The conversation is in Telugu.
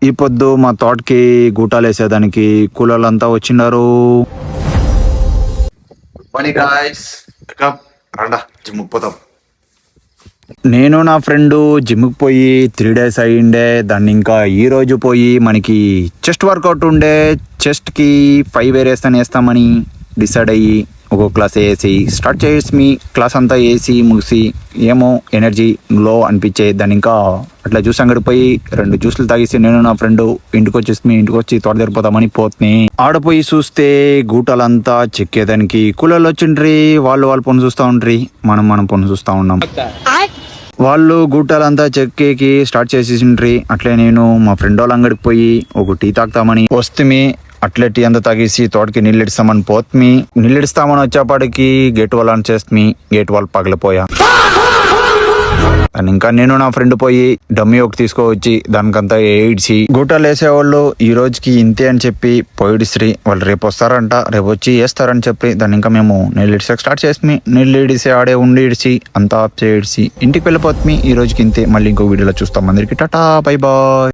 ఈ పొద్దు మా తోటకి గూటాలు వేసేదానికి కూలోళ్ళంతా వచ్చినారు. నేను నా ఫ్రెండ్ జిమ్కి పోయి 3 days అయ్యిండే. దాన్ని ఇంకా ఈ రోజు పోయి మనకి చెస్ట్ వర్కౌట్ ఉండే, చెస్ట్కి 5 వేరేస్తాను వేస్తామని డిసైడ్ అయ్యి ఒక్కో క్లాస్ వేసి స్టార్ట్ చేసి క్లాస్ అంతా వేసి ముగిసి ఏమో ఎనర్జీ లో అనిపించే దాన్ని ఇంకా అట్లా జ్యూస్ అంగడి పోయి 2 జ్యూస్లు తాగేసి నేను నా ఫ్రెండ్ ఇంటికి వచ్చి తోట తెరిపోతామని పోతుంది. ఆడపోయి చూస్తే గూటాలంతా చెక్కేదానికి కూలర్లు వచ్చిండ్రి. వాళ్ళు పని చూస్తూ ఉండ్రి, మనం పని చూస్తూ ఉన్నాం. వాళ్ళు గూటాలంతా చెక్కేకి స్టార్ట్ చేసేసిండ్రి. అట్లే నేను మా ఫ్రెండ్ వాళ్ళ అంగడికి పోయి ఒక టీ తాగుతామని వస్తుంది. అట్లే టీ అంతా తాగేసి తోటకి నీళ్ళిస్తామని పోతుంది. నీళ్ళిస్తామని వచ్చేపాటికి గేట్ వాల్ ఆన్ చేస్తుంది. గేట్ వాల్ పగిలిపోయా. ఇంకా నేను నా ఫ్రెండ్ పోయి డమ్మీ ఒకటి తీసుకువచ్చి దానికంతా ఏడ్చి గూటాలు వేసేవాళ్ళు ఈ రోజుకి ఇంతే అని చెప్పి పోయిడిసి వాళ్ళు రేపు వస్తారంట, రేపు వచ్చి వేస్తారని చెప్పి దాన్ని ఇంకా మేము నీళ్ళు ఇడిసే స్టార్ట్ చేసి నీళ్ళు ఇడిసి ఆడే ఉండి ఇడిచి అంతా ఆఫ్ చేసి ఇంటికి వెళ్ళిపోతుంది. ఈ రోజుకి ఇంతే. మళ్ళీ ఇంకో వీడియోలో చూస్తాం. అందరికి టాటా, బై బాయ్.